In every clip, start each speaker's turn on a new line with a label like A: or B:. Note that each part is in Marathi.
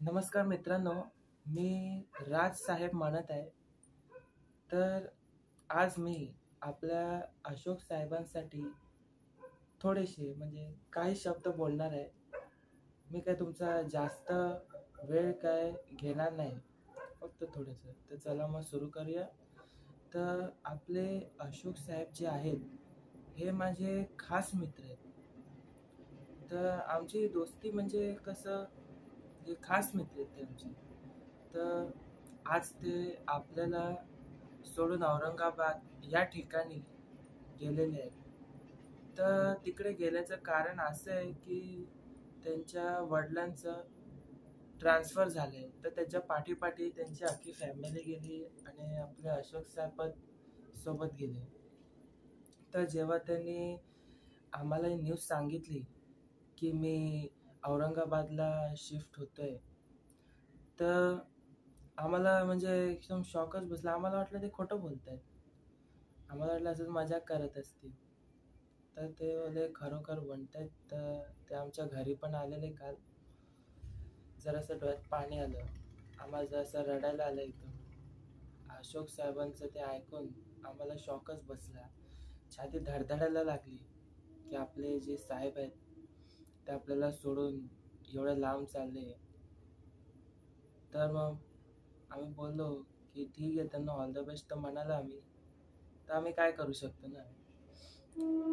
A: नमस्कार मित्रांनो, मी राज साहेब म्हणत आहे. तर आज मी आपल्या अशोक साहेबांसाठी थोडेसे काही शब्द बोलणार आहे. मी काय तुमचा जास्त वेळ घेणार नाही, फक्त थोडंसं. तर चला मग सुरू करूया. तर आपले अशोक साहेब जे आहेत, हे माझे खास मित्र आहेत. तर आमची दोस्ती कसं, जे खास मित्र आहेत ते आमचे. तर आज ते आपल्याला सोडून औरंगाबाद या ठिकाणी गेलेले आहेत. तर तिकडे गेल्याचं कारण असं आहे की त्यांच्या वडिलांचं ट्रान्सफर झालंय. तर त्याच्या पाठीपाठी त्यांची अख्खी फॅमिली गेली आणि आपले अशोक साहेब सोबत गेले. तर जेव्हा त्यांनी आम्हाला ही न्यूज सांगितली की मी औरंगाबादला शिफ्ट होतोय, तर आम्हाला एकदम शॉकच बसला. आम्हाला वाटलं ते खोटं बोलतायत. आम्हाला वाटलं असंच मजाक करत असतील. तर ते बोलले खरोखर म्हणतायत. तर ते आमच्या घरी पण आलेले काल. जरासं डोळ्यात पाणी आलं. आम्हाला जरासं रडायला आलं एकदम. अशोक साहेबांचं ते ऐकून आम्हाला शॉकच बसला. छाती धडधडायला लागली की आपले जे साहेब आहेत ते आपल्याला सोडून एवढ्या लांब चालले. तर मग आम्ही बोललो की ठीक आहे, त्यांना ऑल द बेस्ट तर म्हणाला आम्ही. तर आम्ही काय करू शकतो ना.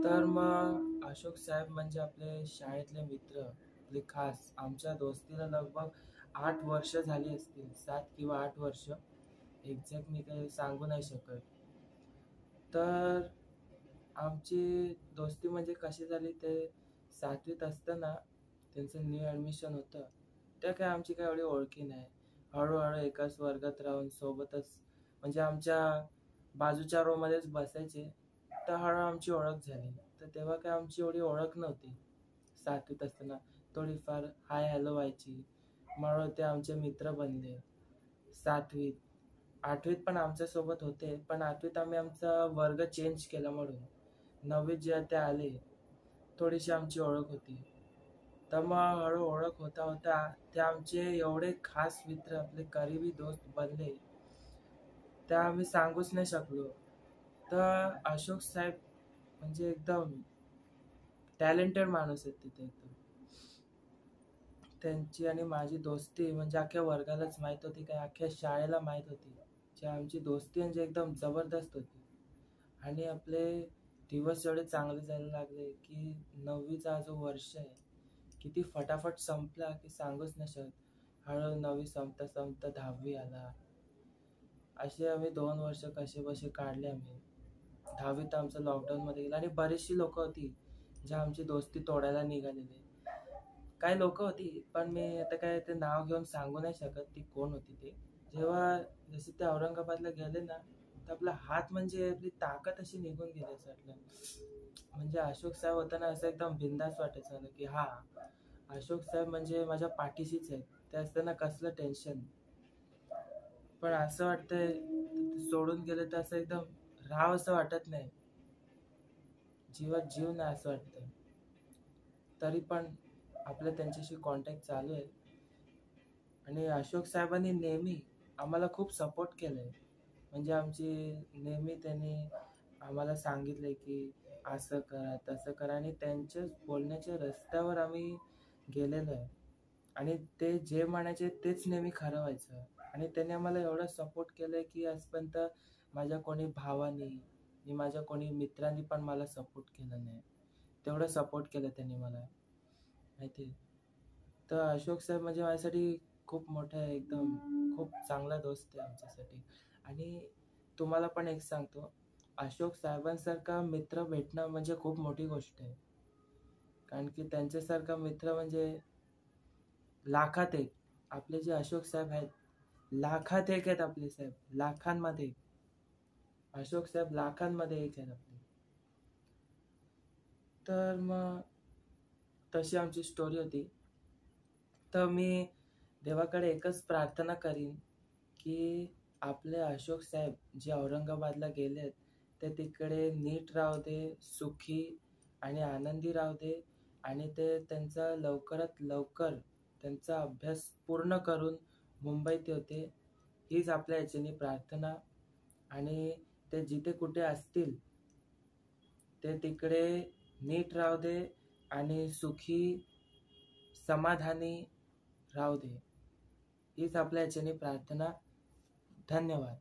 A: तर मग अशोक साहेब म्हणजे आपले शाळेतले मित्र, आपले खास. आमच्या दोस्तीला लगभग 8 वर्ष झाली असतील, 7 किंवा 8 वर्ष. एक्झॅक्ट मी काही सांगू नाही शकत. तर आमची दोस्ती कशी झाली, ते 7वीत असताना त्यांचं न्यू ॲडमिशन होतं. त्या काय आमची काय एवढी ओळखी नाही. हळूहळू एकाच वर्गात राहून सोबतच, आमच्या बाजूच्या रोमध्येच बसायचे. तर हळूहळू आमची ओळख झाली. तर तेव्हा काय आमची एवढी ओळख नव्हती. 7वीत असताना थोडीफार हाय हॅलो व्हायची. मग ते आमचे मित्र बनले 7वीत. 8वीत पण आमच्यासोबत होते, पण 8वीत आम्ही आमचा वर्ग चेंज केला म्हणून 9वीत जेव्हा ते आले, थोडीशी आमची ओळख होती. तर मग हळू ओळख होता होता ते आमचे एवढे खास मित्र, आपले करीबी दोस्त बनले, त्या आम्ही सांगूच नाही शकलो. तर अशोक साहेब एकदम टॅलेंटेड माणूस आहेत तिथे एकदम. त्यांची आणि माझी दोस्ती अख्ख्या वर्गालाच माहीत होती, काय अख्ख्या शाळेला माहीत होती. जी आमची दोस्ती एकदम जबरदस्त होती. आणि आपले दिवस एवढे चांगले जायला लागले की 9वीचा जो वर्ष आहे, किती फटाफट संपला की सांगूच नाही शकत. हळूहळू 9वी संपता संपता 10वी आला. असे आम्ही 2 वर्ष कसे बसे काढले आम्ही. 10वीत आमचं लॉकडाऊनमध्ये गेलं आणि बरीचशी लोकं होती जे आमची दोस्ती तोडायला निघालेले. काही लोकं होती, पण मी आता काय ते नाव घेऊन सांगू नाही शकत ती कोण होती ते. जेव्हा जसे ते औरंगाबादला गेले ना, तर आपला हात आपली ताकद अशी निघून गेली असं वाटलं. अशोक साहेब होताना असं एकदम बिंदास वाटायचं की हा, अशोक साहेब माझ्या पाठीशीच आहेत. ते असताना कसलं टेन्शन. पण असं वाटतंय सोडून गेले तर असं एकदम राहावं असं वाटत नाही. जीवात जीव नाही असं वाटतं. तरी पण आपलं त्यांच्याशी कॉन्टॅक्ट चालू आहे. आणि अशोक साहेबांनी नेहमी आम्हाला खूप सपोर्ट केलंय. आमची नेहमी त्यांनी आम्हाला सांगितलंय की असं करा तसं करा, आणि त्यांच्याच बोलण्याच्या रस्त्यावर आम्ही गेलेलो आहे. आणि ते जे म्हणायचे तेच नेहमी खरं व्हायचं. आणि त्यांनी आम्हाला एवढं सपोर्ट केलंय की आजपर्यंत माझ्या कोणी भावानी आणि माझ्या कोणी मित्रांनी पण मला सपोर्ट केलं नाही. तेवढं सपोर्ट केलं त्यांनी मला, माहिती. तर अशोक साहेब माझ्यासाठी खूप मोठा एकदम खूप चांगला दोस्त आहे आमच्यासाठी. आणि तुम्हाला पण एक सांगतो, अशोक साहेबांसारखा मित्र भेटणं खूप मोठी गोष्ट आहे. कारण की त्यांच्यासारखा मित्र लाखात एक. आपले जे अशोक साहेब आहेत, लाखात एक आहेत आपले साहेब, लाखांमध्ये एक. अशोक साहेब लाखांमध्ये एक आहेत आपले. तर मग तशी आमची स्टोरी होती. तर मी देवाकडे एकच प्रार्थना करीन की आपले अशोक साहेब जे औरंगाबादला गेलेत, ते तिकडे नीट राहू दे, सुखी आणि आनंदी राहू दे. आणि ते त्यांचा लवकरात लवकर त्यांचा अभ्यास पूर्ण करून मुंबईत होते. हीच आपल्या याच्यानी प्रार्थना. आणि ते जिथे कुठे असतील ते तिकडे नीट राहू दे आणि सुखी समाधानी राहू दे. हीच आपल्या याच्यानी प्रार्थना. धन्यवाद.